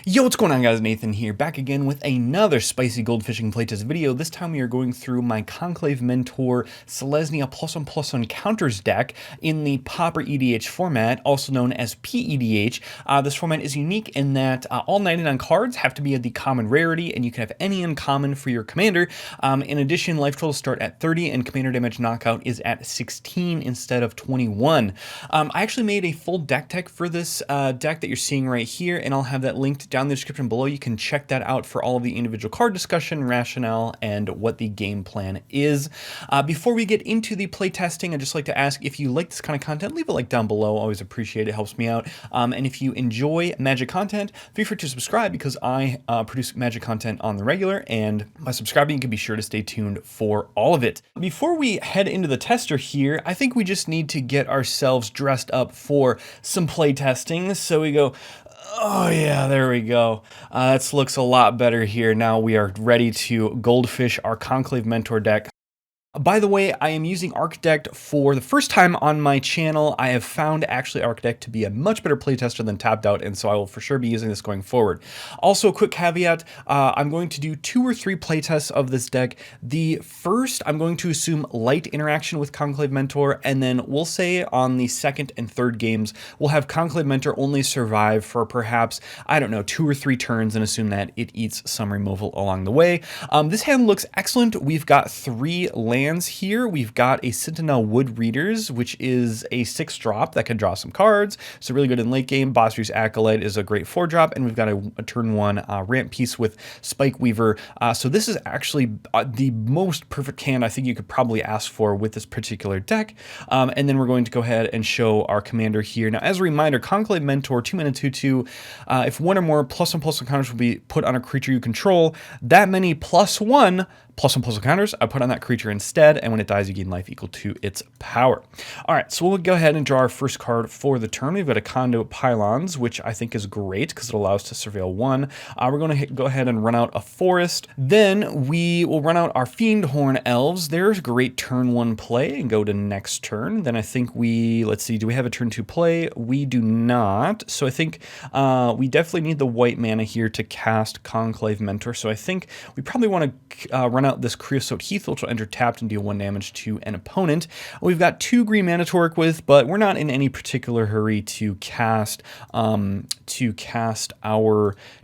Yo, what's going on guys? Nathan here, back again with another spicy goldfishing playtest video. This time we are going through my Conclave Mentor Selesnya +1/+1 counters deck in the Pauper EDH format, also known as PEDH. This format is unique in that all 99 cards have to be of the common rarity, and you can have any uncommon for your commander. In addition, life totals start at 30, and commander damage knockout is at 16 instead of 21. I actually made a full deck tech for this deck that you're seeing right here, and I'll have that linked down in the description below. You can check that out for all of the individual card discussion, rationale, and what the game plan is. Before we get into the play testing, I'd just like to ask if you like this kind of content, leave a like down below. Always appreciate it, helps me out. And if you enjoy Magic content, feel free to subscribe because I produce Magic content on the regular, and by subscribing, you can be sure to stay tuned for all of it. Before we head into the tester here, I think we just need to get ourselves dressed up for some play testing. So we go, oh yeah, there we go. That looks a lot better here. Now we are ready to Goldfish our Conclave Mentor deck. By the way, I am using Architect for the first time on my channel. I have found actually Architect to be a much better playtester than Tapped Out, and so I will for sure be using this going forward. Also, a quick caveat, I'm going to do 2 or 3 playtests of this deck. The first, I'm going to assume light interaction with Conclave Mentor, and then we'll say on the second and third games, we'll have Conclave Mentor only survive for perhaps, I don't know, 2 or 3 turns and assume that it eats some removal along the way. This hand looks excellent. We've got 3 lands here. We've got a Sentinel Wood Readers, which is a 6-drop that can draw some cards. So really good in late game. Bossry's Acolyte is a great 4-drop, and we've got a turn 1 ramp piece with Spike Weaver. So this is actually the most perfect hand I think you could probably ask for with this particular deck. And then we're going to go ahead and show our commander here. Now, as a reminder, Conclave Mentor, 2-mana 2/2. If 1 or more +1/+1 counters will be put on a creature you control, that many +1/+1 counters I put on that creature instead, and when it dies, you gain life equal to its power. All right, so we'll go ahead and draw our first card for the turn. We've got a Conduit Pylons, which I think is great because it allows us to surveil 1. We're going to go ahead and run out a Forest. Then we will run out our Fiendhorn Elves. There's great turn 1 play and go to next turn. Then I think let's see, do we have a turn 2 play? We do not. So I think we definitely need the white mana here to cast Conclave Mentor. So I think we probably want to run out this Creosote Heath, which will enter tapped and deal 1 damage to an opponent. We've got 2 green mana to work with, but we're not in any particular hurry to cast our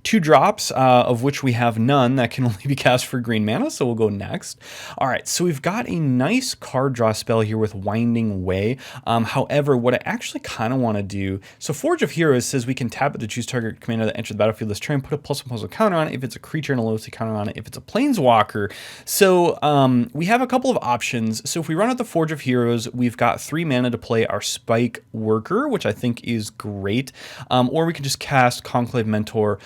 2 drops, of which we have none that can only be cast for green mana, so we'll go next. All right, so we've got a nice card draw spell here with Winding Way. However, what I actually kind of want to do, so Forge of Heroes says we can tap it to choose target commander that entered the battlefield this turn, put a +1/+1 counter on it if it's a creature and a loyalty counter on it if it's a planeswalker. So we have a couple of options. So if we run out the Forge of Heroes, we've got 3 mana to play our Spike Worker, which I think is great. Or we can just cast Conclave Mentor.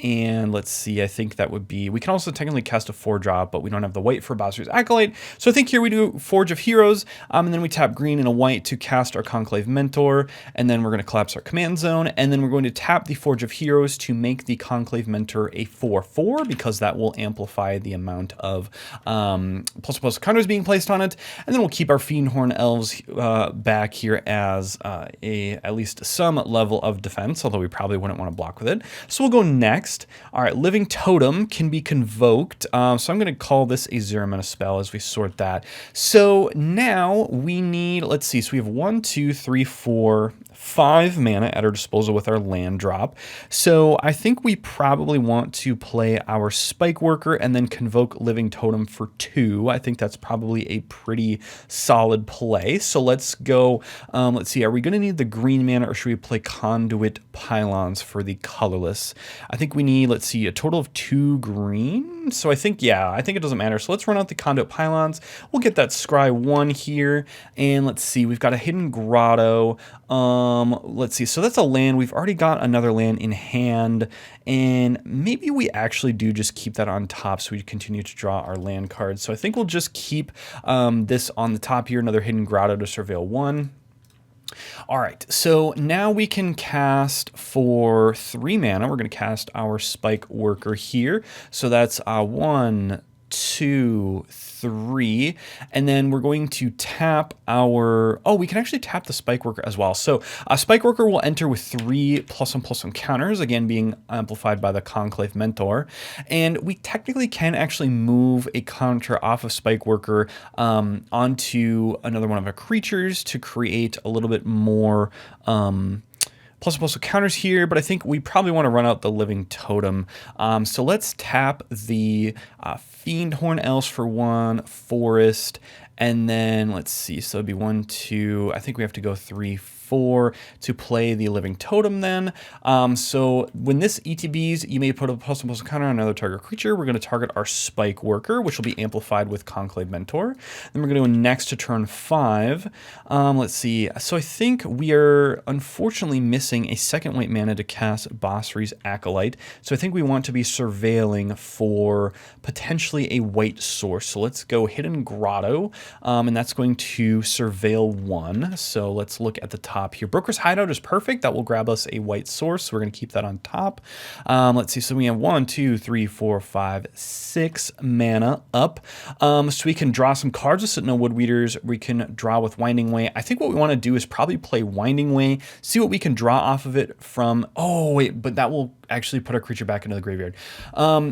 And let's see, I think that would be, we can also technically cast a 4-drop, but we don't have the white for Bossry's Acolyte. So I think here we do Forge of Heroes, and then we tap green and a white to cast our Conclave Mentor, and then we're going to collapse our command zone, and then we're going to tap the Forge of Heroes to make the Conclave Mentor a 4/4, because that will amplify the amount of ++ counters being placed on it, and then we'll keep our Fiendhorn Elves back here as at least some level of defense, although we probably wouldn't want to block with it. So we'll go next. All right, Living Totem can be convoked, so I'm going to call this a 0-mana spell as we sort that. So now we need, let's see, so we have 1, 2, 3, 4, 5 mana at our disposal with our land drop. So I think we probably want to play our Spike Worker and then convoke Living Totem for 2. I think that's probably a pretty solid play. So let's go, let's see, are we going to need the green mana or should we play Conduit Pylons for the colorless? I think we need, let's see, a total of 2 green. So I think, yeah, I think it doesn't matter. So let's run out the Conduit Pylons. We'll get that Scry 1 here. And let's see, we've got a Hidden Grotto. Let's see, so that's a land. We've already got another land in hand, and maybe we actually do just keep that on top so we continue to draw our land cards. So I think we'll just keep this on the top here, another Hidden Grotto to surveil 1. All right, so now we can cast for 3 mana. We're going to cast our Spike Worker here. So that's 1, 2, 3, and then we're going to tap our, oh, we can actually tap the spike worker as well. So a spike worker will enter with 3 +1/+1 counters, again being amplified by the Conclave Mentor, and we technically can actually move a counter off of spike worker onto another one of our creatures to create a little bit more +1/+1 counters here, but I think we probably want to run out the living totem. So let's tap the Fiend Horn Elves for 1, Forest, and then let's see, so it'd be 1, 2, I think we have to go 3, 4 to play the living totem then. So when this ETBs, you may put a +1/+1 counter on another target creature. We're going to target our spike worker, which will be amplified with Conclave Mentor. Then we're going to go next to turn 5. Let's see, so I think we are unfortunately missing a second white mana to cast Bosri's Acolyte. So I think we want to be surveilling for potentially a white source. So let's go Hidden Grotto, and that's going to surveil 1. So let's look at the top here. Broker's Hideout is perfect. That will grab us a white source. So we're going to keep that on top. Let's see. So we have 1, 2, 3, 4, 5, 6 mana up. So we can draw some cards with Sentinel Woodweeders. We can draw with Winding Way. I think what we want to do is probably play Winding Way, see what we can draw off of it from, oh wait, but that will actually put our creature back into the graveyard.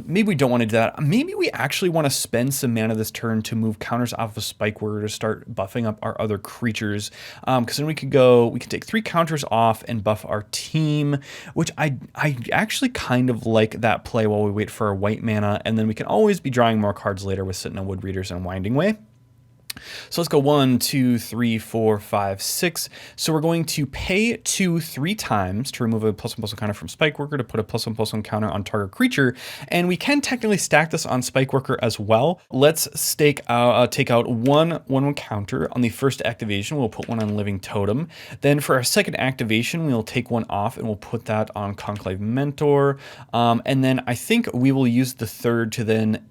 Maybe we don't want to do that. Maybe we actually want to spend some mana this turn to move counters off of Spike Worker to start buffing up our other creatures. Because then we can take 3 counters off and buff our team, which I actually kind of like that play while we wait for our white mana, and then we can always be drawing more cards later with Sentinel Woodreaders and Winding Way. So let's go 1, 2, 3, 4, 5, 6. So we're going to pay 2 3 times to remove a +1/+1 counter from Spike Worker to put a +1/+1 counter on target creature. And we can technically stack this on Spike Worker as well. Let's take out one counter on the first activation. We'll put 1 on Living Totem. Then for our second activation, we'll take 1 off and we'll put that on Conclave Mentor. And then I think we will use the third to then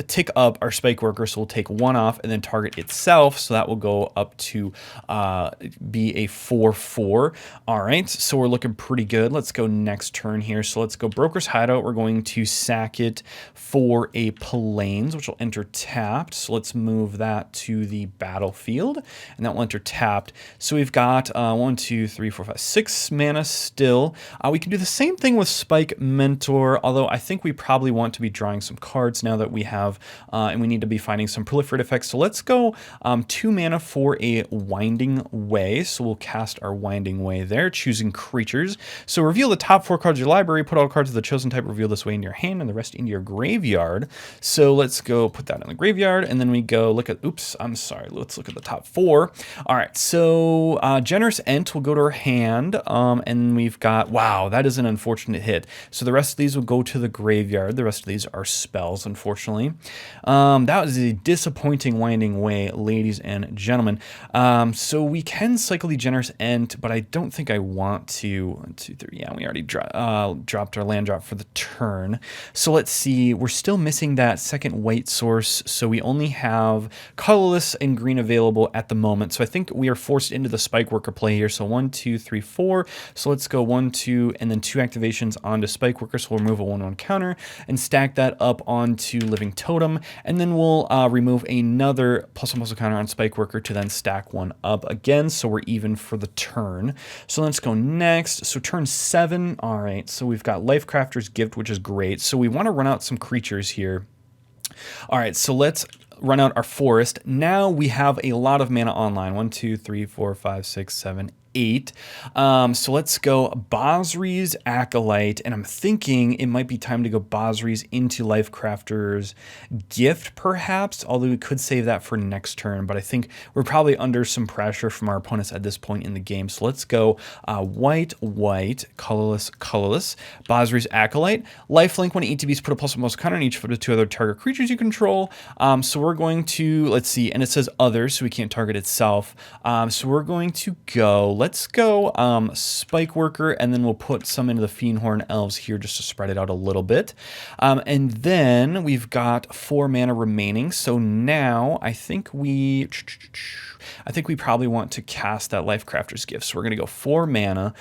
tick up our spike worker, so we'll take 1 off and then target itself, so that will go up to be a 4/4. All right, so we're looking pretty good. Let's go next turn here. So let's go Broker's Hideout. We're going to sack it for a Plains, which will enter tapped. So let's move that to the battlefield, and that will enter tapped. So we've got 1, 2, 3, 4, 5, 6 mana still. We can do the same thing with Spike Mentor, although I think we probably want to be drawing some cards now that we have and we need to be finding some proliferate effects. So let's go 2 mana for a Winding Way. So we'll cast our Winding Way there, choosing creatures. So reveal the top 4 cards of your library, put all cards of the chosen type reveal this way into your hand and the rest into your graveyard. So let's go put that in the graveyard, and then we go look at, oops, I'm sorry, let's look at the top 4. All right, so Generous Ent will go to our hand, and we've got, wow, that is an unfortunate hit. So the rest of these will go to the graveyard. The rest of these are spells, unfortunately. That was a disappointing Winding Way, ladies and gentlemen. So we can cycle the Generous Ent, but I don't think I want to. 1, 2, 3. Yeah, we already dropped our land drop for the turn. So let's see. We're still missing that second white source, so we only have colorless and green available at the moment. So I think we are forced into the Spike Worker play here. So 1, 2, 3, 4. So let's go 1, 2, and then 2 activations onto Spike Worker. So we'll remove a 1/1 counter and stack that up onto Living Totem, and then we'll remove another +1/+1 counter on Spike Worker to then stack 1 up again, so we're even for the turn. So let's go next. So turn 7. All right, so we've got Lifecrafter's Gift, which is great. So we want to run out some creatures here. All right, so let's run out our forest. Now we have a lot of mana online. 1, 2, 3, 4, 5, 6, 7, 8. So let's go Bosri's Acolyte, and I'm thinking it might be time to go Bosri's into Lifecrafter's Gift, perhaps, although we could save that for next turn, but I think we're probably under some pressure from our opponents at this point in the game. So let's go white, colorless, Bosri's Acolyte. Lifelink, when ETBs put a +1/+1 counter on each of the 2 other target creatures you control. So we're going to, let's see, and it says others, so we can't target itself. So we're going to go, let's go Spike Worker, and then we'll put some into the Fiendhorn Elves here just to spread it out a little bit. And then we've got 4 mana remaining. So now I think we probably want to cast that Lifecrafter's Gift. So we're going to go 4 mana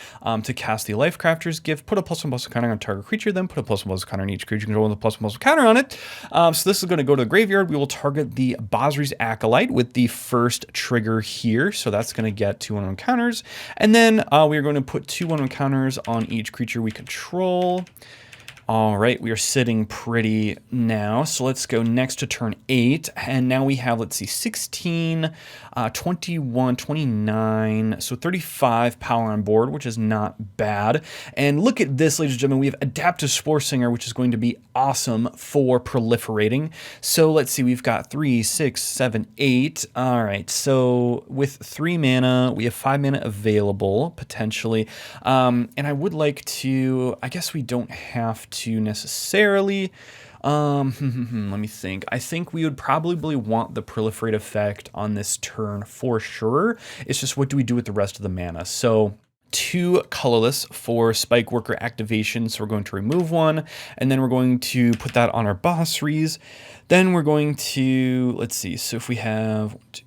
to cast the Lifecrafter's Gift, put a +1/+1 counter on target creature, then put a +1/+1 counter on each creature control with a +1/+1 counter on it. So this is going to go to the graveyard. We will target the Basri's Acolyte with the first trigger here. So that's going to get 2 1/1 counters. And then we are going to put 2 1/1 counters on each creature we control. All right, we are sitting pretty now. So let's go next to turn 8. And now we have, let's see, 16, 21, 29, so 35 power on board, which is not bad. And look at this, ladies and gentlemen. We have Adaptive Spore Singer, which is going to be awesome for proliferating. So let's see, we've got 3, 6, 7, 8. All right, so with 3 mana, we have 5 mana available, potentially. And I would like to, I guess we don't have to necessarily. Let me think. I think we would probably want the proliferate effect on this turn for sure. It's just what do we do with the rest of the mana? So 2 colorless for Spike Worker activation. So we're going to remove 1, and then we're going to put that on our Basri's. Then we're going to, let's see. So if we have 1, 2,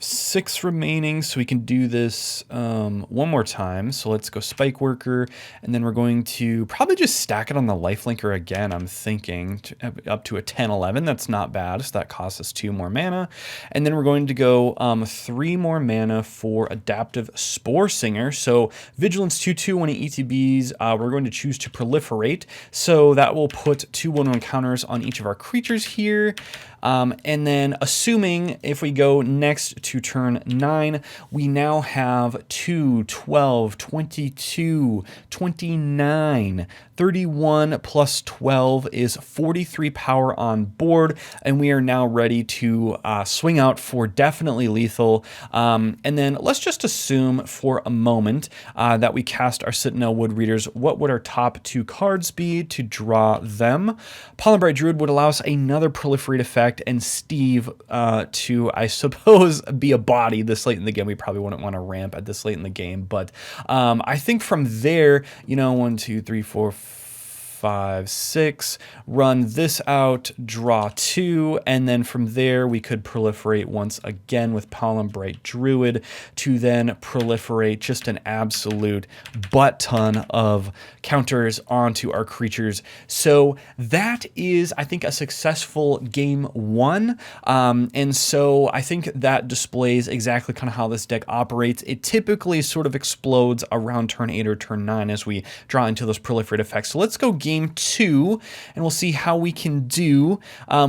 6 remaining, so we can do this one more time. So let's go Spike Worker, and then we're going to probably just stack it on the Lifelinker again, I'm thinking, up to a 10-11. That's not bad, so that costs us 2 more mana. And then we're going to go 3 more mana for Adaptive Spore Singer. So Vigilance 2/2 when it ETBs, we're going to choose to proliferate. So that will put 2 1/1 counters on each of our creatures here. And then assuming if we go next to turn 9, we now have 2, 12, 22, 29, 31 plus 12 is 43 power on board, and we are now ready to swing out for definitely lethal. And then let's just assume for a moment that we cast our Sentinel Woodreaders. What would our top 2 cards be to draw them? Pollenbright Druid would allow us another proliferate effect, and Steve to, I suppose, be a body this late in the game. We probably wouldn't want to ramp at this late in the game, but I think from there, you know, 1, 2, 3, 4, 5, 6, run this out, draw 2, and then from there we could proliferate once again with Pollenbright Druid to then proliferate just an absolute butt ton of counters onto our creatures. So that is, I think, a successful game 1. And so I think that displays exactly kind of how this deck operates. It typically sort of explodes around turn 8 or turn 9 as we draw into those proliferate effects. So let's go game 2, and we'll see how we can do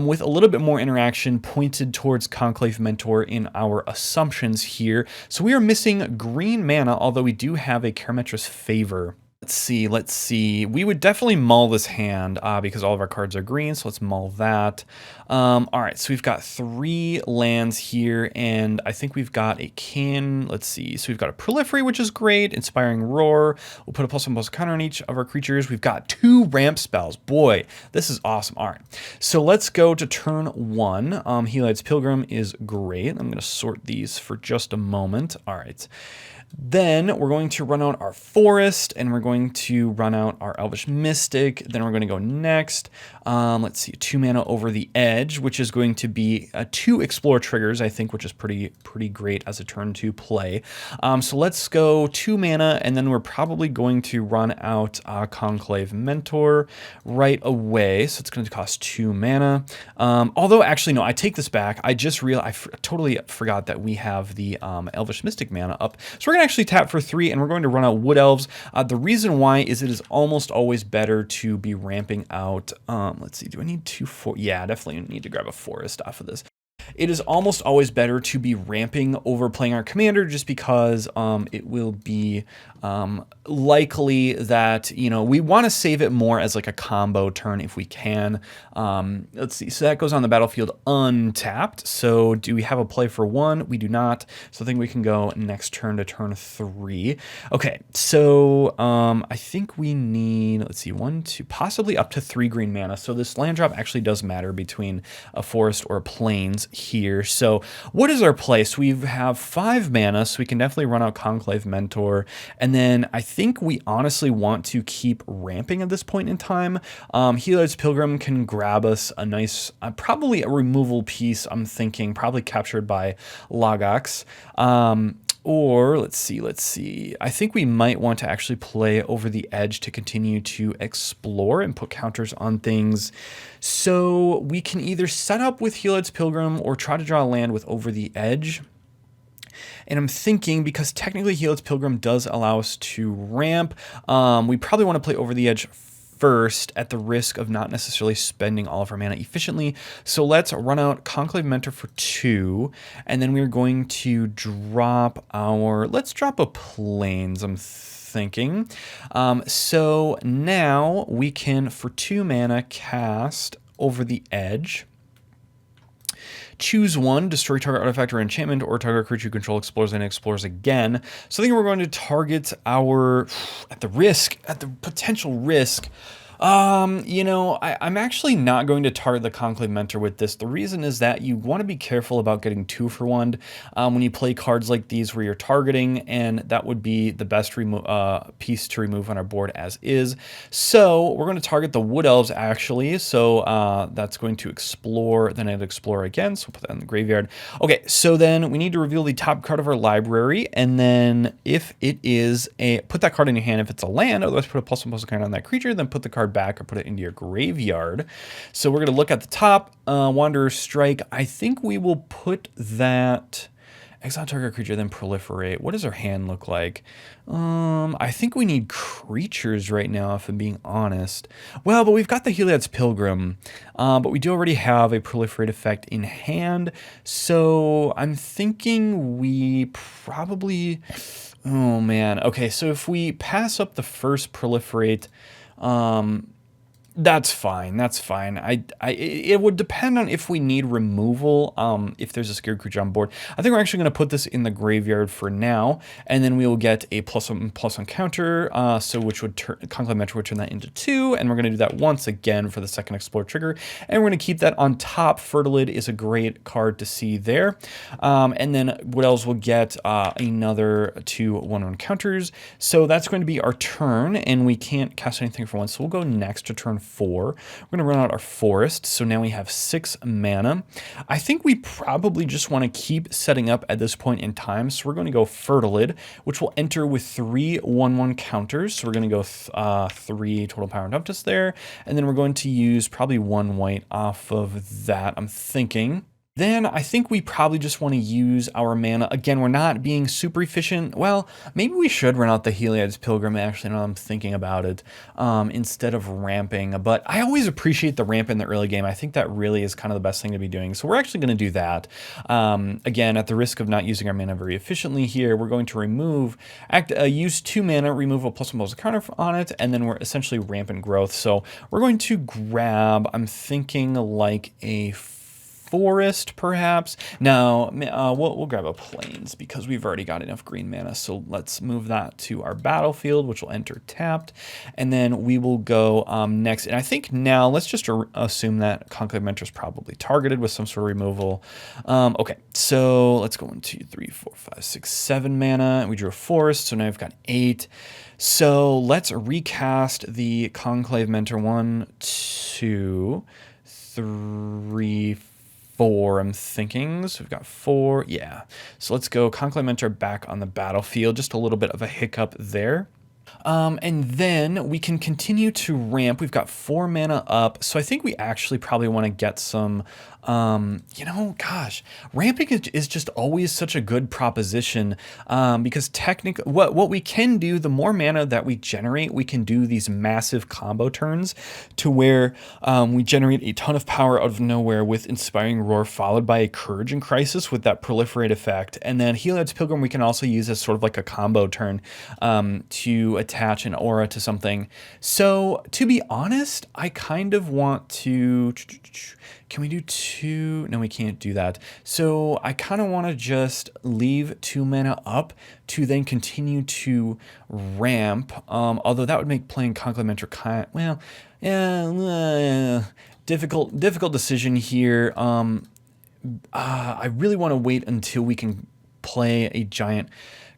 with a little bit more interaction pointed towards Conclave Mentor in our assumptions here. So we are missing green mana, although we do have a Karametra's Favor. Let's see. We would definitely mull this hand because all of our cards are green, so let's mull that. All right, so we've got 3 lands here, and I think we've got a let's see. So we've got a Proliferate, which is great. Inspiring Roar. We'll put a +1/+1 counter on each of our creatures. We've got 2 ramp spells. Boy, this is awesome. All right, so let's go to turn 1. Helight's Pilgrim is great. I'm going to sort these for just a moment. All right. Then we're going to run out our Forest, and we're going to run out our Elvish Mystic. Then we're going to go next. Let's see, 2 mana over the Edge, which is going to be 2 Explore triggers, I think, which is pretty great as a turn 2 play. So let's go 2 mana, and then we're probably going to run out Conclave Mentor right away. So it's going to cost 2 mana. Although, actually, no, I take this back. I just realized I totally forgot that we have the Elvish Mystic mana up. So we're going to actually tap for 3, and we're going to run out Wood Elves. The reason why is it is almost always better to be ramping out. Let's see, do I need 2 yeah, definitely need to grab a Forest off of this. It is almost always better to be ramping over playing our commander just because it will be likely that, you know, we want to save it more as like a combo turn if we can. Let's see. So that goes on the battlefield untapped. So do we have a play for 1? We do not. So I think we can go next turn to turn 3. Okay. So I think we need, let's see, 1, 2, possibly up to 3 green mana. So this land drop actually does matter between a forest or a plains here. So what is our place? We have 5 mana, so we can definitely run out Conclave Mentor. And then I think we honestly want to keep ramping at this point in time. Helioid's Pilgrim can grab us a nice, probably a removal piece, I'm thinking, probably captured by Lagax. Or let's see. I think we might want to actually play Over the Edge to continue to explore and put counters on things. So we can either set up with Helioid's Pilgrim or try to draw a land with Over the Edge. And I'm thinking, because technically Helioid's Pilgrim does allow us to ramp, we probably want to play Over the Edge first at the risk of not necessarily spending all of our mana efficiently. So let's run out Conclave Mentor for 2, and then we're going to drop let's drop a Plains, I'm thinking. So now we can, for 2 mana, cast Over the Edge. Choose 1, destroy target artifact or enchantment, or target creature you control explores and explores again. So I think we're going to target our, at the potential risk. You know, I'm actually not going to target the Conclave Mentor with this. The reason is that you want to be careful about getting 2 for 1 when you play cards like these where you're targeting, and that would be the best piece to remove on our board as is. So we're going to target the Wood Elves actually. So that's going to explore, then I'd explore again. So we'll put that in the graveyard. Okay, so then we need to reveal the top card of our library, and then if it is put that card in your hand if it's a land, otherwise put a +1/+1 card on that creature, then put the card back or put it into your graveyard. So we're going to look at the top, Wanderer's Strike. I think we will put that exile target creature, then proliferate. What does our hand look like? I think we need creatures right now, if I'm being honest. Well, but we've got the Helioid's Pilgrim, but we do already have a proliferate effect in hand. So I'm thinking we probably, oh man. Okay, so if we pass up the first proliferate, that's fine. That's fine. It would depend on if we need removal, if there's a scared creature on board. I think we're actually going to put this in the graveyard for now, and then we will get a +1/+1 counter, so which would turn, Conclave Mentor would turn that into 2, and we're going to do that once again for the second explore trigger, and we're going to keep that on top. Fertilid is a great card to see there, and then Wood Elves will get another 2 1/1 counters, so that's going to be our turn, and we can't cast anything for 1, so we'll go next to turn 4. We're going to run out our forest, so now we have 6 mana. I think we probably just want to keep setting up at this point in time, so we're going to go Fertilid, which will enter with 3 1/1 counters. So we're going to go 3 total power and Dumptus there, and then we're going to use probably 1 white off of that, I'm thinking. Then I think we probably just want to use our mana. Again, we're not being super efficient. Well, maybe we should run out the Helioid's Pilgrim, actually, now I'm thinking about it, instead of ramping. But I always appreciate the ramp in the early game. I think that really is kind of the best thing to be doing. So we're actually going to do that. Again, at the risk of not using our mana very efficiently here, we're going to use 2 mana, remove a +1/+1 counter on it, and then we're essentially ramping growth. So we're going to grab, I'm thinking like a forest, perhaps. No, we'll grab a Plains because we've already got enough green mana. So let's move that to our battlefield, which will enter tapped, and then we will go next. And I think now let's just assume that Conclave Mentor is probably targeted with some sort of removal. Okay, so let's go 1, 2, 3, 4, 5, 6, 7 mana. We drew a forest, so now we've got 8. So let's recast the Conclave Mentor. 1, 2, 3, 4, I'm thinking. So we've got 4. Yeah. So let's go Conclave Mentor back on the battlefield. Just a little bit of a hiccup there. And then we can continue to ramp. We've got 4 mana up. So I think we actually probably want to get some, you know, gosh, ramping is just always such a good proposition, because technically what we can do, the more mana that we generate, we can do these massive combo turns to where we generate a ton of power out of nowhere with Inspiring Roar followed by a Courage and Crisis with that proliferate effect. And then Helioid's Pilgrim we can also use as sort of like a combo turn to attach an aura to something. So to be honest, I kind of want to, can we do 2? No, we can't do that. So I kind of want to just leave 2 mana up to then continue to ramp. Although that would make playing Conclave Mentor kind, well, yeah, difficult decision here. I really want to wait until we can play a giant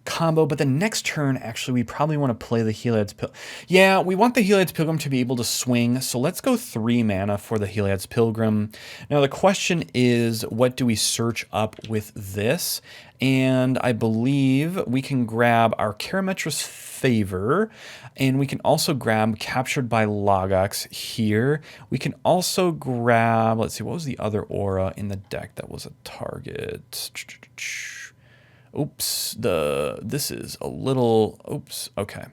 combo, but the next turn, actually, we probably want to play the Heliod's Pilgrim. Yeah, we want the Heliod's Pilgrim to be able to swing, so let's go 3 mana for the Heliod's Pilgrim. Now, the question is, what do we search up with this? And I believe we can grab our Karametra's Favor, and we can also grab Captured by Lagax here. We can also grab, let's see, what was the other aura in the deck that was a target? Oops, this is a little, oops, okay.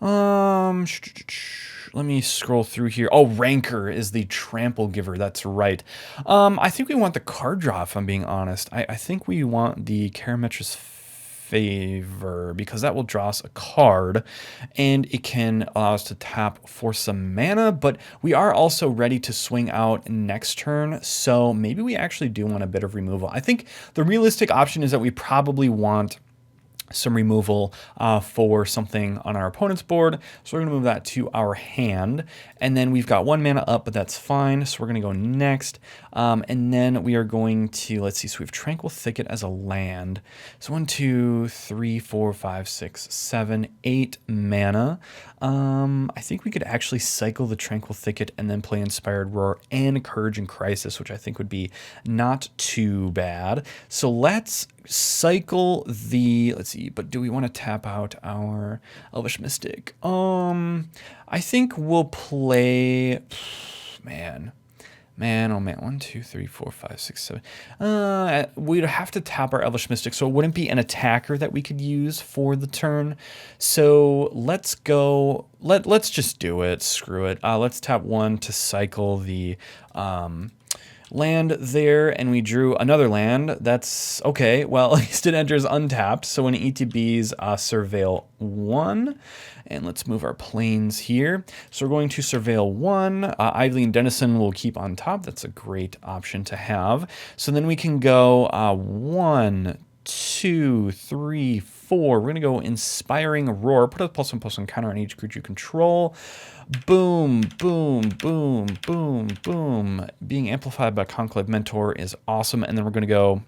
Let me scroll through here. Oh, Rancor is the trample giver, that's right. I think we want the card draw, if I'm being honest. I think we want the Karametra's Favor, because that will draw us a card, and it can allow us to tap for some mana, but we are also ready to swing out next turn, so maybe we actually do want a bit of removal. I think the realistic option is that we probably want some removal for something on our opponent's board. So we're going to move that to our hand. And then we've got 1 mana up, but that's fine. So we're going to go next. And then we are going to, let's see, so we have Tranquil Thicket as a land. So 1, 2, 3, 4, 5, 6, 7, 8 mana. I think we could actually cycle the Tranquil Thicket and then play Inspired Roar and Courage and Crisis, which I think would be not too bad. So let's cycle the, let's see, but do we want to tap out our Elvish Mystic? I think we'll play, man, oh man, 1, 2, 3, 4, 5, 6, 7. We'd have to tap our Elvish Mystic, so it wouldn't be an attacker that we could use for the turn. So let's go, let's just do it, screw it. Let's tap 1 to cycle the land there, and we drew another land. That's okay. Well, at least it enters untapped. So when ETBs surveil 1, and let's move our planes here. So we're going to surveil 1. Ivyline Denizen will keep on top. That's a great option to have. So then we can go 1, 2, 3, 4. We're going to go Inspiring Roar. Put a +1/+1 counter on each creature you control. Boom, boom, boom, boom, boom. Being amplified by Conclave Mentor is awesome. And then we're going to go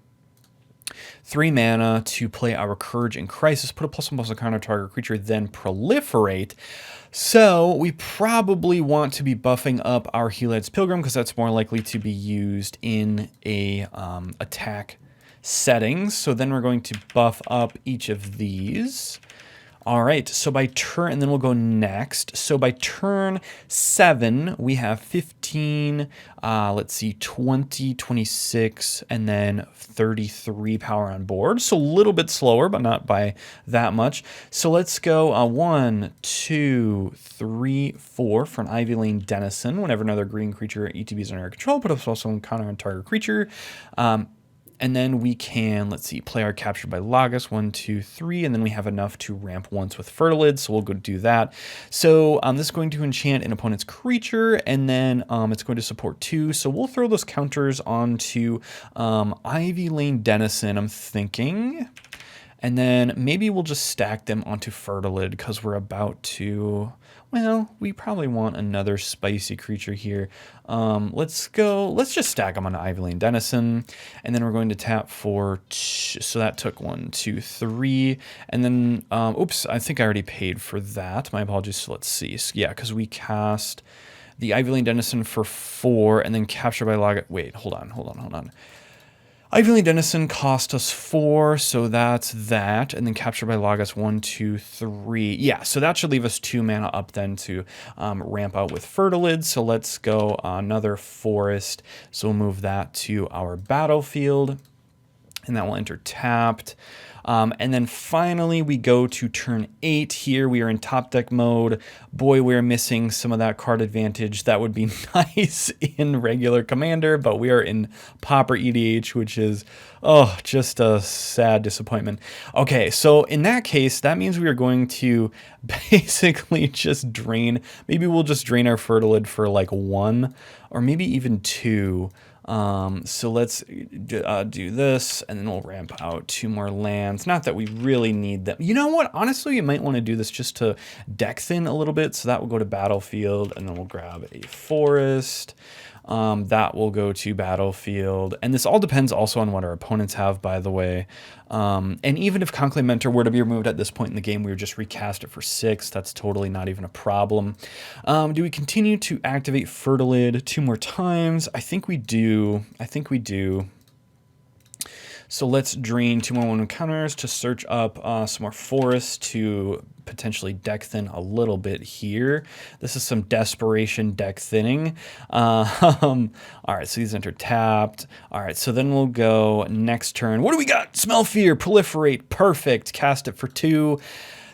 3 mana to play our Courage and Crisis. Put a +1/+1 counter on target creature, then Proliferate. So we probably want to be buffing up our Heliod's Pilgrim because that's more likely to be used in a attack settings. So then we're going to buff up each of these. All right, so by turn, and then we'll go next. So by turn 7, we have 15, let's see, 20, 26, and then 33 power on board. So a little bit slower, but not by that much. So let's go 1, 2, 3, 4 for an Ivyline Denizen. Whenever another green creature ETBs under our control, put a also counter on target creature. And then we can, let's see, play our Captured by Lagax, 1, 2, 3, and then we have enough to ramp once with Fertilid, so we'll go do that. So this is going to enchant an opponent's creature, and then it's going to support 2, so we'll throw those counters onto Ivyline Denizen, I'm thinking. And then maybe we'll just stack them onto Fertilid because we're about to, well, we probably want another spicy creature here. Let's just stack them on Ivyline Denizen. And then we're going to tap for, so that took 1, 2, 3. And then, oops, I think I already paid for that. My apologies. So let's see. So, yeah, because we cast the Ivyline Denizen for 4 and then Captured by Lagax. Wait, hold on. Ivyline Denizen cost us 4, so that's that. And then Captured by Lagax, 1, 2, 3. Yeah, so that should leave us 2 mana up then to ramp out with Fertilid. So let's go another Forest. So we'll move that to our battlefield. And that will enter tapped. And then finally, we go to turn 8 here. We are in top deck mode. Boy, we're missing some of that card advantage. That would be nice in regular Commander, but we are in Pauper EDH, which is, oh, just a sad disappointment. Okay, so in that case, that means we are going to basically just drain. Maybe we'll just drain our Fertilid for like 1 or maybe even 2. So let's do this, and then we'll ramp out 2 more lands. Not that we really need them. You know what? Honestly, you might want to do this just to deck thin a little bit. So that will go to battlefield, and then we'll grab a forest. That will go to battlefield. And this all depends also on what our opponents have, by the way. And even if Conclave Mentor were to be removed at this point in the game, we would just recast it for 6. That's totally not even a problem. Do we continue to activate Fertilid 2 more times? I think we do. So let's drain 2 more 1/1 counters to search up some more forests to potentially deck thin a little bit here. This is some desperation deck thinning. All right, so these enter tapped. All right, so then we'll go next turn. What do we got? Smell Fear, Proliferate, perfect. Cast it for 2.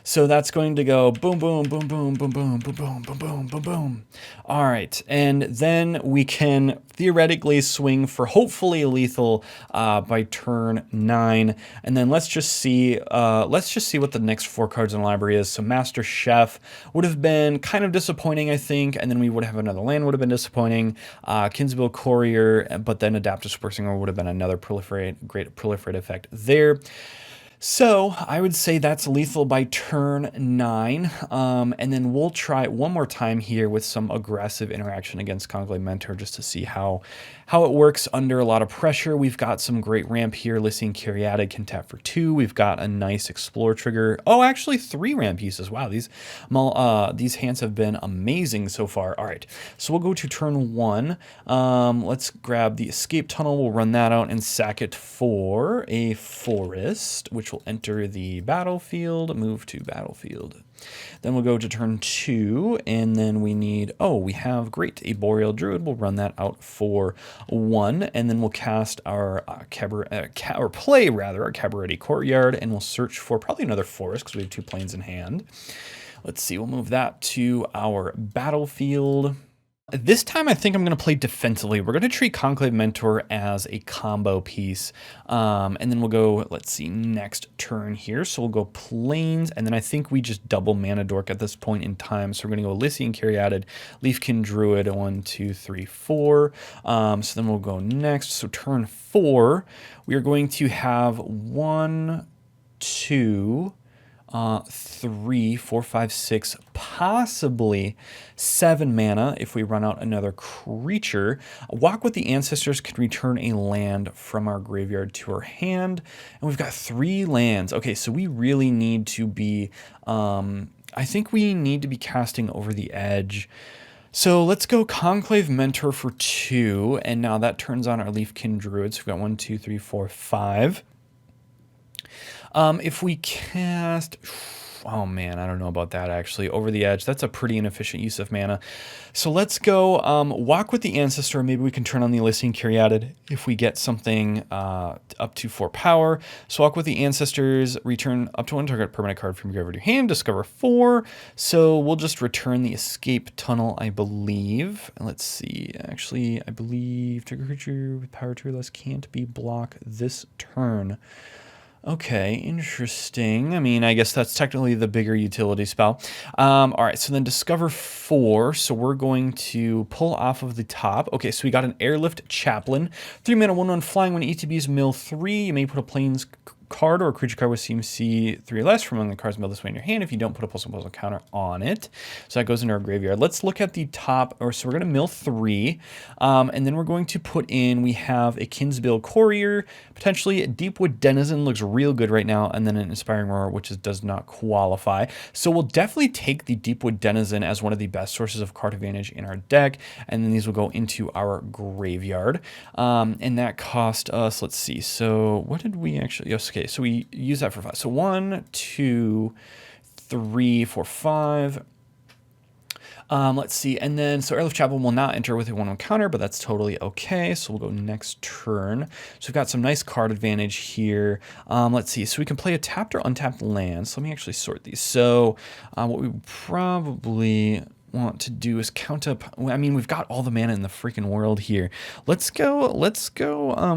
So that's going to go boom, boom, boom, boom, boom, boom, boom, boom, boom, boom, boom, boom. All right, and then we can theoretically swing for hopefully lethal by turn 9. And then let's just see what the next 4 cards in the library is. So Master Chef would have been kind of disappointing, I think, and then we would have another land would have been disappointing. Kinsbill Courier, but then Adaptive Spore Singer would have been another great proliferate effect there. So I would say that's lethal by turn 9, and then we'll try one more time here with some aggressive interaction against Conclave Mentor just to see how it works under a lot of pressure. We've got some great ramp here. Lycian Caryatid can tap for 2. We've got a nice Explore trigger. Oh, actually 3 ramp pieces. Wow, these hands have been amazing so far. All right, so we'll go to turn 1. Let's grab the Escape Tunnel. We'll run that out and sack it for a forest, which will enter the battlefield, move to battlefield. Then we'll go to turn 2, and then we have great, a Boreal Druid. We'll run that out for 1, and then we'll cast our play our Cabaret Courtyard, and we'll search for probably another forest because we have 2 planes in hand. Let's see, we'll move that to our battlefield. This time, I think I'm going to play defensively. We're going to treat Conclave Mentor as a combo piece. And then we'll go, let's see, next turn here. So we'll go Plains, and then I think we just double Mana Dork at this point in time. So we're going to go Lycian Caryatid, Leafkin Druid, 1, 2, 3, 4. So then we'll go next. So turn 4, we are going to have 1, 2, 3, 4, 5, 6, possibly 7 mana if we run out another creature. Walk with the Ancestors can return a land from our graveyard to our hand, and we've got 3 lands. Okay, so we really need to be, I think we need to be casting over the edge. So let's go Conclave Mentor for 2, and now that turns on our Leafkin Druid. So we've got 1, 2, 3, 4, 5. If we cast, oh man, I don't know about that actually, Over the Edge, that's a pretty inefficient use of mana. So let's go Walk with the Ancestor. Maybe we can turn on the Lycian Caryatid if we get something up to 4 power. So Walk with the Ancestors, return up to 1 target permanent card from your graveyard to your hand, discover 4. So we'll just return the Escape Tunnel, I believe. Let's see, actually, I believe trigger creature with power 2 or less can't be blocked this turn. Okay, interesting. I mean, I guess that's technically the bigger utility spell. All right, so then discover 4. So we're going to pull off of the top. Okay, so we got an Airlift Chaplain. 3 mana, 1/1 flying. When ETBs mill 3, you may put a Plains card or a creature card with CMC 3 or less from among the cards milled this way in your hand. If you don't, put a +1/+1 counter on it. So that goes into our graveyard. Let's look at the top. So we're going to mill 3, and then we're going to put in, we have a Kinsbill Courier, potentially a Deepwood Denizen, looks real good right now, and then an Inspiring Roar, which does not qualify. So we'll definitely take the Deepwood Denizen as one of the best sources of card advantage in our deck, and then these will go into our graveyard. And that cost us, let's see, so what did we actually, yes, okay, so we use that for 5. So 1, 2, 3, 4, 5. Let's see, and then, so Airlift Chaplain will not enter with a 1/1 counter, but that's totally okay. So we'll go next turn. So we've got some nice card advantage here. Let's see, so we can play a tapped or untapped land. So let me actually sort these. So what we would probably want to do is count up. I mean, we've got all the mana in the freaking world here. Let's go.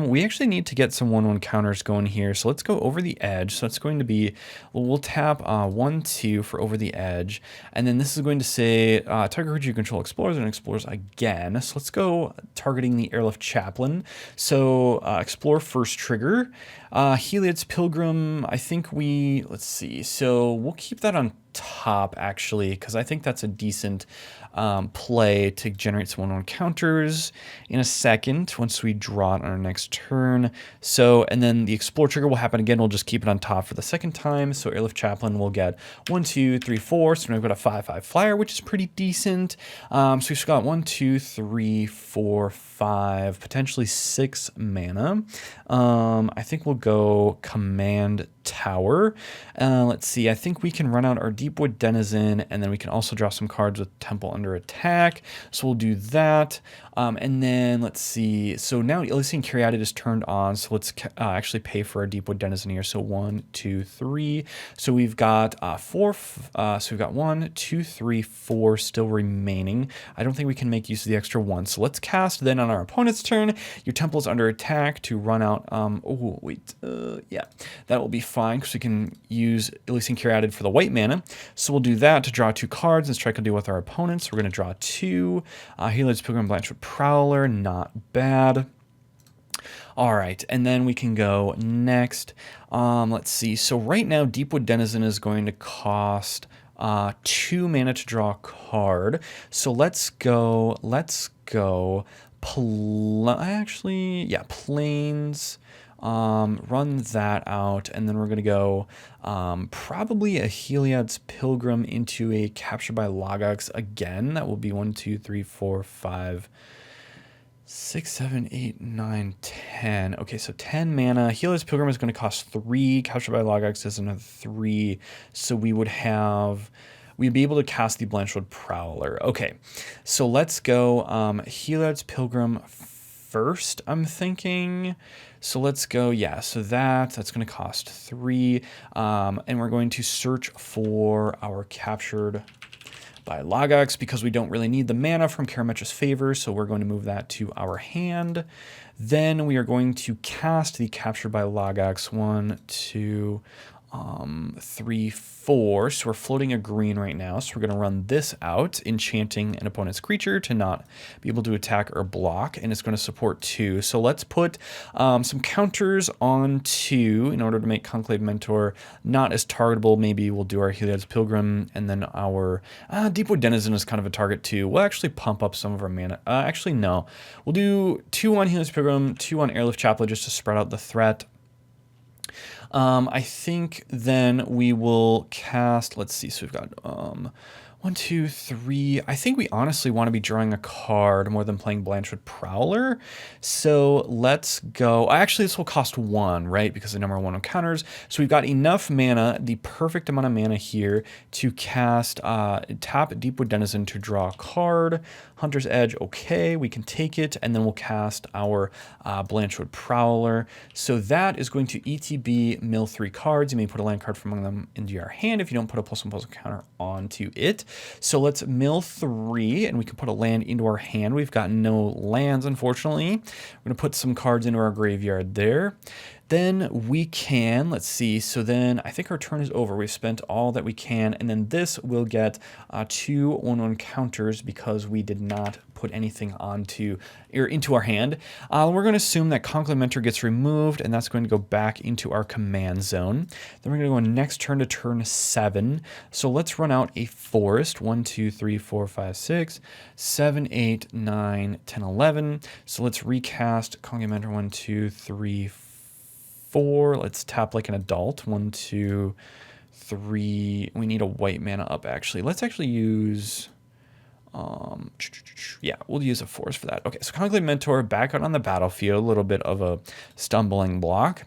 We actually need to get some 1/1 counters going here. So let's go over the edge. So it's going to be, we'll tap 1/2 for over the edge. And then this is going to say target creature you control explores and explores again. So let's go targeting the Airlift Chaplain. So explore first trigger. Heliod's Pilgrim, I think let's see. So we'll keep that on top actually, because I think that's a decent play to generate some 1/1 counters in a second once we draw it on our next turn. So, and then the explore trigger will happen again. We'll just keep it on top for the second time. So Airlift Chaplain will get 1, 2, 3, 4. So we've got a 5/5 flyer, which is pretty decent. So we've got 1, 2, 3, 4, 5, potentially 6 mana. I think we'll go Command Tower. Let's see. I think we can run out our Deepwood Denizen, and then we can also draw some cards with Temple under attack. So we'll do that. And then let's see. So now Elysian Caryatid is turned on. So let's actually pay for our Deepwood Denizen here. So 1, 2, 3. So we've got 4. So we've got 1, 2, 3, 4 still remaining. I don't think we can make use of the extra 1. So let's cast then on our opponent's turn. Your Temple's under attack to run out. Yeah, that will be fine because we can use Elysian Caryatid for the white mana. So we'll do that to draw 2 cards and strike a deal with our opponents. We're going to draw 2. Heliod's Pilgrim, Blanchwood Prowler, not bad. All right, and then we can go next. Let's see. So right now, Deepwood Denizen is going to cost 2 mana to draw a card. So let's go. Plains. Run that out, and then we're going to go probably a Heliod's Pilgrim into a Captured by Lagax again. That will be 1, 2, 3, 4, 5, 6, 7, 8, 9, 10. Okay, so 10 mana. Heliod's Pilgrim is going to cost 3. Captured by Lagax is another 3. So we'd be able to cast the Blanchwood Prowler. Okay, so let's go Heliod's Pilgrim first, I'm thinking. So let's go, yeah, so that's going to cost 3. And we're going to search for our Captured by Lagax because we don't really need the mana from Karametra's Favor, so we're going to move that to our hand. Then we are going to cast the Captured by Lagax. 1, 2, 3, 4. So we're floating a green right now. So we're going to run this out, enchanting an opponent's creature to not be able to attack or block, and it's going to support 2. So let's put some counters on 2 in order to make Conclave Mentor not as targetable. Maybe we'll do our Heliod's Pilgrim, and then our Deepwood Denizen is kind of a target too. We'll actually pump up some of our mana. Actually, no. We'll do 2 on Heliod's Pilgrim, 2 on Airlift Chaplain just to spread out the threat. I think then we will cast, let's see, so we've got 1, 2, 3. I think we honestly want to be drawing a card more than playing Blanchwood Prowler. So let's go. Actually, this will cost 1, right? Because the number 1 on counters. So we've got enough mana, the perfect amount of mana here to cast tap Deepwood Denizen to draw a card. Hunter's Edge, okay, we can take it, and then we'll cast our Blanchwood Prowler. So that is going to ETB mill 3 cards. You may put a land card from among them into your hand if you don't put a +1/+1 counter onto it. So let's mill 3, and we can put a land into our hand. We've got no lands, unfortunately. We're going to put some cards into our graveyard there. Then we can, let's see, so then I think our turn is over. We've spent all that we can, and then this will get 2 1/1 counters because we did not put anything into our hand. We're going to assume that Conclave Mentor gets removed, and that's going to go back into our command zone. Then we're going to go next turn to turn 7. So let's run out a forest. 1, 2, 3, 4, 5, 6, 7, 8, 9, 10, 11. So let's recast Conclave Mentor. 1, 2, 3, 4. Let's tap like an adult. 1, 2, 3. We need a white mana up, actually. Let's actually use... yeah, we'll use a forest for that. Okay, so Conclave Mentor back out on the battlefield. A little bit of a stumbling block.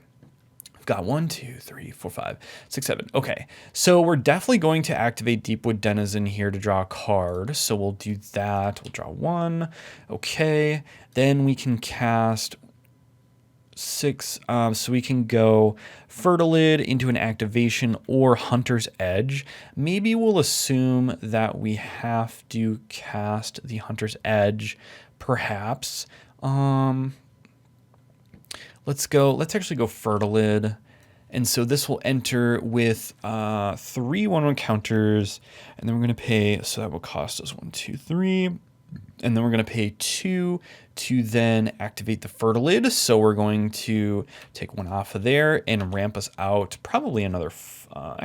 We've got 1, 2, 3, 4, 5, 6, 7. Okay, so we're definitely going to activate Deepwood Denizen here to draw a card. So we'll do that. We'll draw 1. Okay, then we can cast... 6. So we can go Fertilid into an activation or Hunter's Edge. Maybe we'll assume that we have to cast the Hunter's Edge, perhaps. Let's actually go Fertilid. And so this will enter with 3 1/1 counters, and then we're going to pay, so that will cost us 1, 2, 3. And then we're going to pay 2 to then activate the Fertilid. So we're going to take 1 off of there and ramp us out. Probably another, well,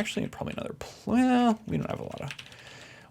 we don't have a lot of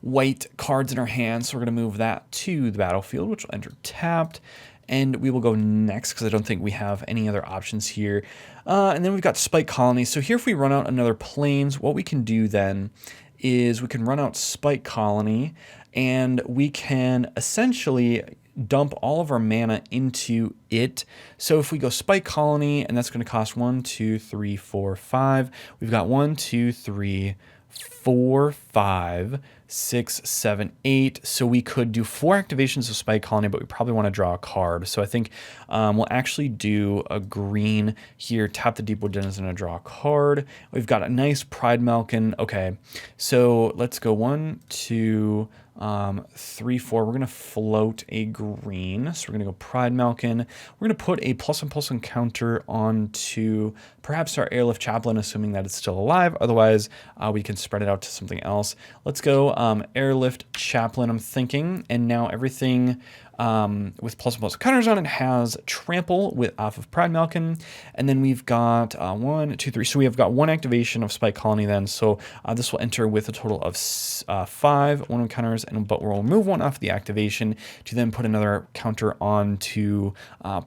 white cards in our hands. So we're going to move that to the battlefield, which will enter tapped. And we will go next because I don't think we have any other options here. And then we've got Spike Colony. So here if we run out another Plains, what we can do then is we can run out Spike Colony and we can essentially dump all of our mana into it. So if we go Spike Colony, and that's going to cost 1, 2, 3, 4, 5. We've got 1, 2, 3, 4, 5, 6, 7, 8. So we could do 4 activations of Spike Colony, but we probably want to draw a card. So I think we'll actually do a green here, tap the Deepwood Denizen and draw a card. We've got a nice Pride Malkin. Okay, so let's go 1, 2, 3, 4. We're going to float a green. So we're going to go Pride Malkin. We're going to put a +1/+1 counter onto perhaps our Airlift Chaplain, assuming that it's still alive. Otherwise, we can spread it out to something else. Let's go Airlift Chaplain, I'm thinking. And now everything with +1/+1 counters on it has Trample off of Pride Malkin. And then we've got 1, 2, 3. So we have got 1 activation of Spike Colony then. So this will enter with a total of 5 1 counters, but we'll remove 1 off the activation to then put another counter on to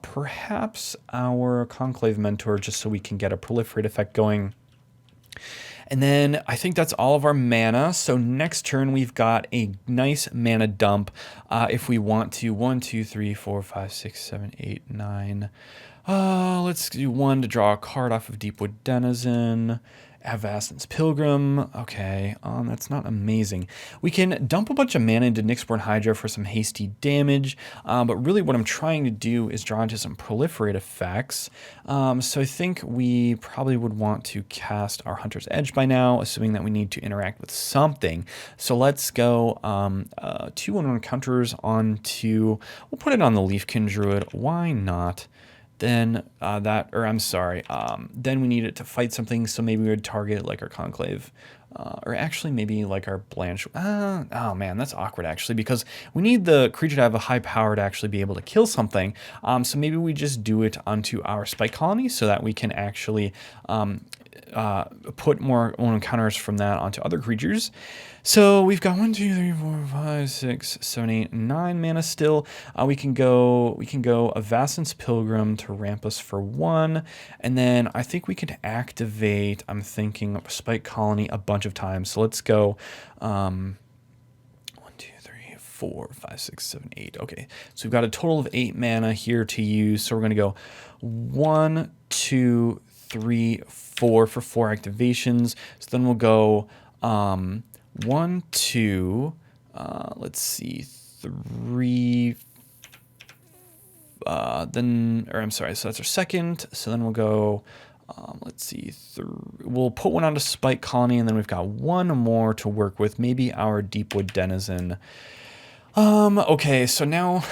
perhaps our Conclave Mentor, just so we can get a proliferate effect going. And then I think that's all of our mana. So next turn, we've got a nice mana dump if we want to. 1, 2, 3, 4, 5, 6, 7, 8, 9. Let's do 1 to draw a card off of Deepwood Denizen. Avastin's Pilgrim. Okay, that's not amazing. We can dump a bunch of mana into Nyxborn Hydra for some hasty damage, but really what I'm trying to do is draw into some proliferate effects. So I think we probably would want to cast our Hunter's Edge by now, assuming that we need to interact with something. So let's go 2 1/1 counters onto, we'll put it on the Leafkin Druid. Why not? Then then we need it to fight something, so maybe we would target like our Conclave, or actually maybe like our Blanche. Oh man, that's awkward actually, because we need the creature to have a high power to actually be able to kill something. So maybe we just do it onto our Spike Colony so that we can actually put more counters from that onto other creatures. So we've got 1, 2, 3, 4, 5, 6, 7, 8, 9 mana still. We can go Avastin's Pilgrim to ramp us for 1, and then I think we could activate, I'm thinking, Spike Colony a bunch of times. So let's go 1, 2, 3, 4, 5, 6, 7, 8. Okay, so we've got a total of 8 mana here to use. So we're going to go 1, 2, 3, 4 for 4 activations. So then we'll go 1, 2, let's see, 3, I'm sorry, so that's our second. So then we'll go, let's see, we'll put 1 onto Spike Colony, and then we've got 1 more to work with, maybe our Deepwood Denizen. Okay, so now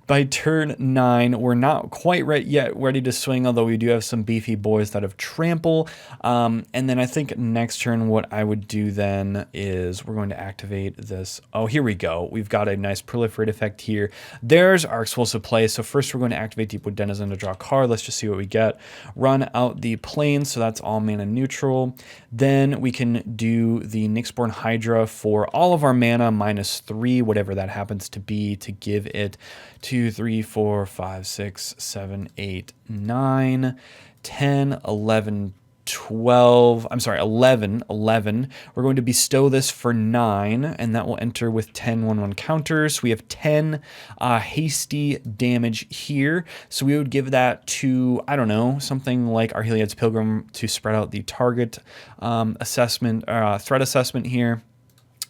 by turn 9, we're not quite yet ready to swing, although we do have some beefy boys that have Trample. And then I think next turn what I would do then is we're going to activate this. Oh, here we go. We've got a nice proliferate effect here. There's our explosive play. So first we're going to activate Deepwood Denizen to draw a card. Let's just see what we get. Run out the Plains, so that's all mana neutral. Then we can do the Nyxborn Hydra for all of our mana -3, whatever that happens to be, to give it 2, 3, 4, 5, 6, 7, 8, 9, 10, 11, 12. I'm sorry, 11. We're going to bestow this for 9, and that will enter with 10 1/1 counters. So we have 10 hasty damage here. So we would give that to, I don't know, something like our Heliod's Pilgrim to spread out the target assessment, threat assessment here.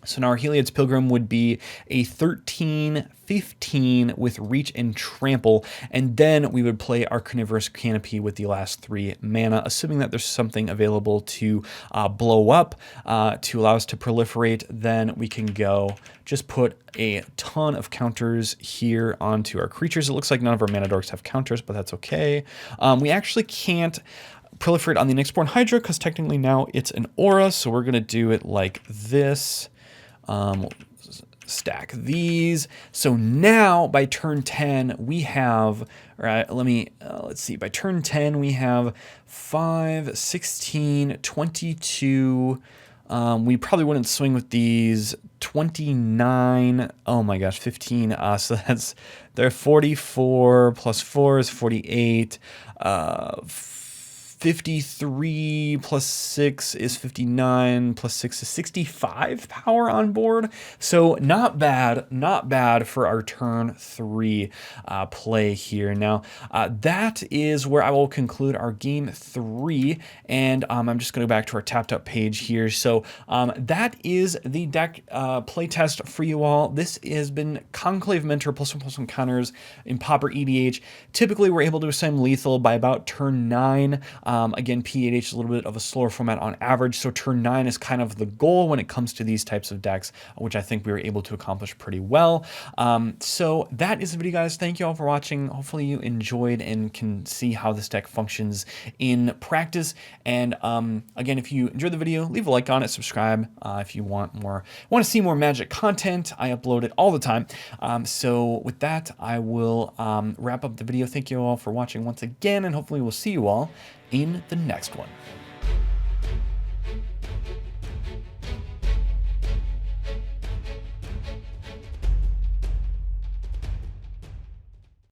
So now our Heliod's Pilgrim would be a 13-15 with Reach and Trample, and then we would play our Carnivorous Canopy with the last 3 mana, assuming that there's something available to blow up to allow us to proliferate. Then we can go just put a ton of counters here onto our creatures. It looks like none of our mana dorks have counters, but that's okay. We actually can't proliferate on the Nyxborn Hydra because technically now it's an aura, so we're going to do it like this. Stack these. So now by turn 10 we have, right, let's see, by turn 10 we have 5, 16, 22. We probably wouldn't swing with these. 29, oh my gosh, 15. So they're 44 plus 4 is 48. 53 plus 6 is 59, plus 6 is 65 power on board. So not bad for our turn 3 play here. Now, that is where I will conclude our game 3, and I'm just going to go back to our tapped up page here. So that is the deck playtest for you all. This has been Conclave Mentor +1/+1 counters in Pauper EDH. Typically, we're able to assign lethal by about turn 9. Again, PEDH is a little bit of a slower format on average, so turn 9 is kind of the goal when it comes to these types of decks, which I think we were able to accomplish pretty well. So that is the video, guys. Thank you all for watching. Hopefully you enjoyed and can see how this deck functions in practice. And again, if you enjoyed the video, leave a like on it, subscribe if you want to see more Magic content. I upload it all the time. So with that, I will wrap up the video. Thank you all for watching once again, and hopefully we'll see you all in the next one.